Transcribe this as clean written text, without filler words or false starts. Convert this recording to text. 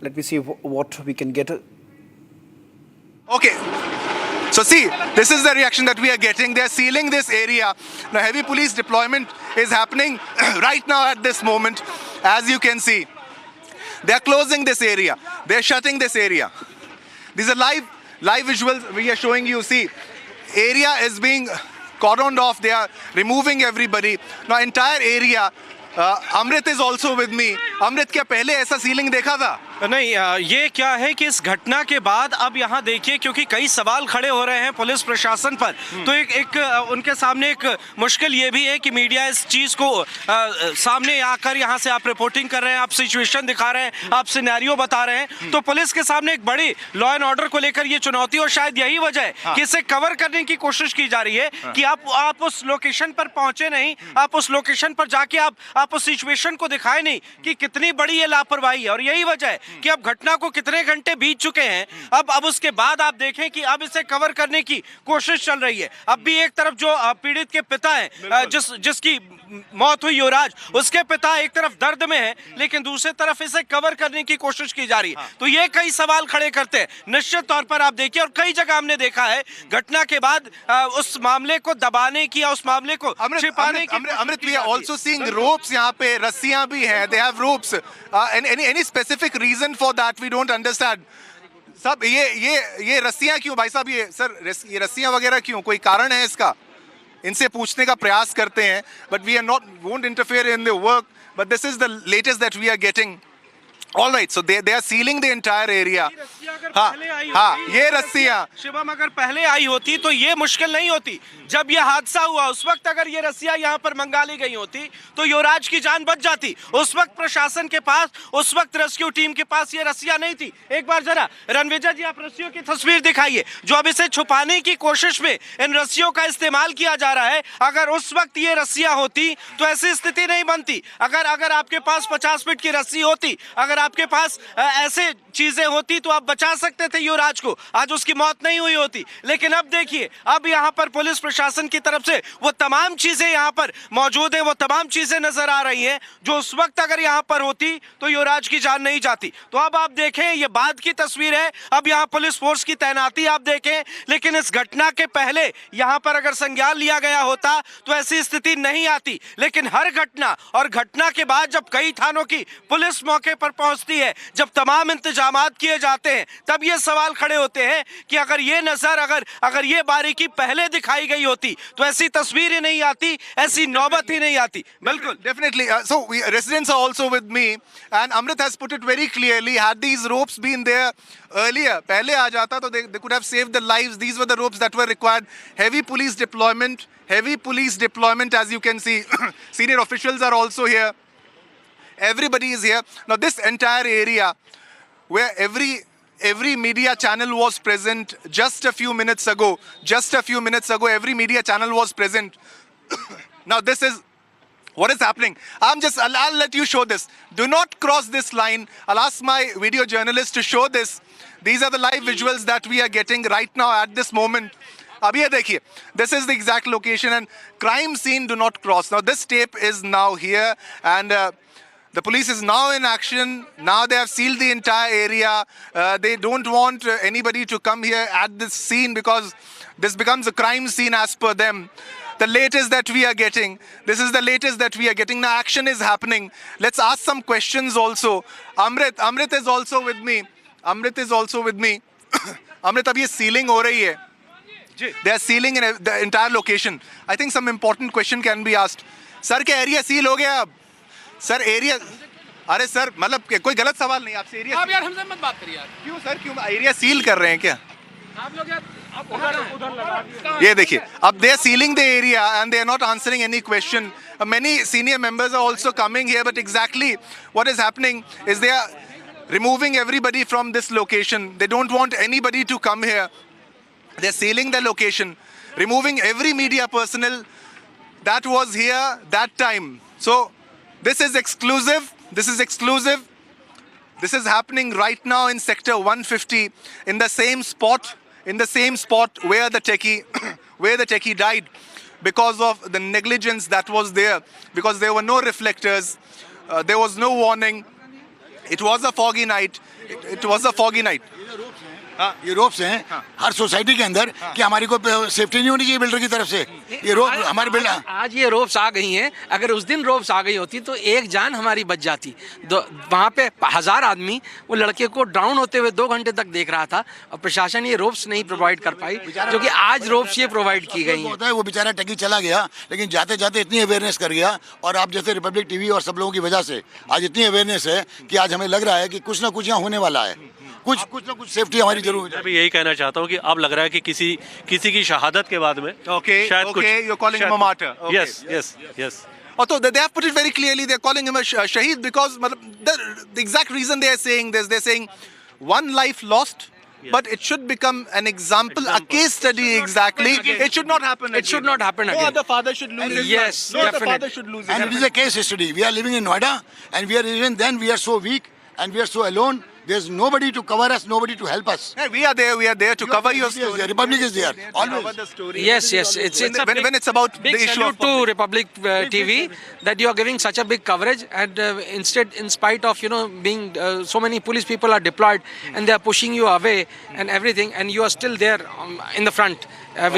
Let me see what we can get. Okay. So see, this is the reaction that we are getting. They are sealing this area. Now heavy police deployment is happening right now at this moment. As you can see, they are closing this area. They are shutting this area. These are live visuals we are showing you. See, area is being cordoned off. They are removing everybody. Now entire area. Amrit is also with me. Amrit, क्या पहले ऐसा ceiling देखा था? नहीं, ये क्या है कि इस घटना के बाद अब यहाँ देखिए, क्योंकि कई सवाल खड़े हो रहे हैं पुलिस प्रशासन पर, तो एक उनके सामने एक मुश्किल ये भी है कि मीडिया इस चीज़ को सामने आकर यहाँ से आप रिपोर्टिंग कर रहे हैं, आप सिचुएशन दिखा रहे हैं, आप सिनेरियो बता रहे हैं, तो पुलिस के सामने एक बड़ी लॉ एंड ऑर्डर को लेकर ये चुनौती, और शायद यही वजह है कि इसे कवर करने की कोशिश की जा रही है कि आप उस लोकेशन पर पहुंचे नहीं, आप उस लोकेशन पर जाके आप उस सिचुएशन को दिखाए नहीं कि कितनी बड़ी ये लापरवाही है। और यही वजह है कि अब घटना को कितने घंटे बीत चुके हैं, अब उसके बाद आप देखें कि अब इसे कवर करने की कोशिश चल रही है। अब भी एक तरफ जो पीड़ित के पिता हैं, जिसकी मौत हुई युवराज, उसके पिता एक तरफ दर्द में है, लेकिन दूसरी तरफ इसे कवर करने की कोशिश की जा रही है। तो ये कई सवाल खड़े करते हैं निश्चित तौर पर। आप देखिए, और कई जगह हमने देखा है घटना के बाद उस मामले को दबाने की या उस मामले को छिपाने की। Amrit, we are also seeing ropes, यहाँ पे रस्सियां भी हैं, they have ropes, any specific reason for that we don't understand. सब ये रस्सियां क्यों भाई साहब? ये रस्सियां वगैरह क्यों? कोई कारण है इसका? इनसे पूछने का प्रयास करते हैं, but we are not won't interfere in the work, but this is the latest that we are getting. All right, so they are sealing the entire area. हाँ, ये रस्सियाँ शिवम अगर पहले आई होती तो ये मुश्किल नहीं होती। जब ये हादसा हुआ उस वक्त अगर ये रस्सियाँ यहाँ पर मंगा ली गई होती तो युवराज की जान बच जाती। उस वक्त प्रशासन के पास, उस वक्त रेस्क्यू टीम के पास ये रस्सियाँ नहीं थी। एक बार जरा रणविजय जी, आप रस्सियों की तस्वीर दिखाइए, जो अब इसे छुपाने की कोशिश में इन रस्सियों का इस्तेमाल किया जा रहा है। अगर उस वक्त ये रस्सियाँ होती तो ऐसी स्थिति नहीं बनती। अगर आपके पास 50 फीट की रस्सी होती, अगर आपके पास ऐसे चीजें होती तो आप बचा सकते थे युवराज को, आज उसकी मौत नहीं हुई होती। लेकिन अब देखिए, अब यहाँ पर पुलिस प्रशासन की तरफ से वो तमाम चीजें यहाँ पर मौजूद है, वो तमाम चीजें नजर आ रही हैं जो उस वक्त अगर यहाँ पर होती तो युवराज की जान नहीं जाती। तो अब आप देखें, ये बाद की तस्वीर है, अब यहाँ पुलिस फोर्स की तैनाती आप देखें। लेकिन इस घटना के पहले यहाँ पर अगर संज्ञान लिया गया होता तो ऐसी स्थिति नहीं आती। लेकिन हर घटना और घटना के बाद जब कई थानों की पुलिस मौके पर पहुंचती है, जब तमाम इंतजामात किए जाते हैं, तब ये सवाल खड़े होते हैं कि अगर ये नजर, अगर ये बारीकी पहले दिखाई गई होती तो ऐसी तस्वीर ही नहीं आती, ऐसी नौबत ही नहीं आती। बिल्कुल, definitely. So residents are also with me, and Amrit has put it very clearly. Had these ropes been there earlier, पहले आ जाता तो they could have saved the lives. These were the ropes that were required. Heavy police deployment, as you can see. Senior officials are also here. Everybody is here. Now this entire area where every media channel was present just a few minutes ago, every media channel was present. Now this is what is happening. I'll let you show this. Do not cross this line. I'll ask my video journalist to show this. These are the live visuals that we are getting right now at this moment. अब ये देखिए, this is the exact location, and crime scene, do not cross. Now this tape is now here, and the police is now in action. Now they have sealed the entire area. They don't want anybody to come here at this scene because this becomes a crime scene as per them. The latest that we are getting. This is the latest that we are getting. Now action is happening. Let's ask some questions also. Amrit is also with me. Amrit, अब ये sealing हो रही है. They are sealing in the entire location. I think some important question can be asked. Sir, क्या area seal हो गया अब? Sir area, अरे सर मतलब कोई गलत सवाल नहीं आपसे। एरिया आप यार हमसे मत बात करिए यार। क्यों सर, क्यों एरिया सील कर रहे हैं क्या आप लोग? यार आप उधर लगा। ये देखिए, अब they are sealing the area and they are not answering any question. Many senior members are also coming here, but exactly what is happening is they are removing everybody from this location. They don't want anybody to come here. They're sealing the location, removing every media personnel that was here that time. So this is exclusive. This is happening right now in sector 150, in the same spot where the techie died, because of the negligence that was there, because there were no reflectors, there was no warning. It was a foggy night. It was a foggy night. ये ropes हैं हर society के अंदर कि हमारी कोई safety नहीं होनी चाहिए बिल्डर की तरफ से। ये रोप हमारे बिल्डर आज ये रोप्स आ गई हैं, अगर उस दिन रोप्स आ गई होती तो एक जान हमारी बच जाती। वहाँ पे 1000 आदमी वो लड़के को डाउन होते हुए 2 घंटे तक देख रहा था और प्रशासन ये रोप्स नहीं प्रोवाइड कर पाई, जो कि आज रोप्स ये प्रोवाइड की गई हैं। होता है वो बेचारा टकी चला गया, लेकिन जाते जाते इतनी अवेयरनेस कर गया। और आप जैसे रिपब्लिक टीवी और सब लोगों की वजह से आज इतनी अवेयरनेस है कि आज हमें लग रहा है कि कुछ ना कुछ यहाँ होने वाला है, कुछ ना कुछ सेफ्टी हमारी जरूर हो मैं भी यही कहना चाहता हूँ कि अब लग रहा है कि किसी की शहादत के बाद में Okay, शायद okay, कुछ you're calling him a martyr. Okay. yes Although they have put it very clearly, they're calling him a shaheed because the exact reason they are saying this, they're saying one life lost, but it should become an example, a case study exactly. It should not happen again. It should not happen No again. other father should lose his Yes, son. No other definitely. father should lose his And it is a case study. We are living in Noida, and even then we are so weak and we are so alone. There's nobody to cover us, nobody to help us. Hey, we are there to cover your story. The Republic is there. Cover Always. the story. Yes, it's a when it's about big the issue of salute to Republic TV that you are giving such a big coverage, and instead, in spite of being so many police people are deployed and they are pushing you away and everything, and you are still there in the front. With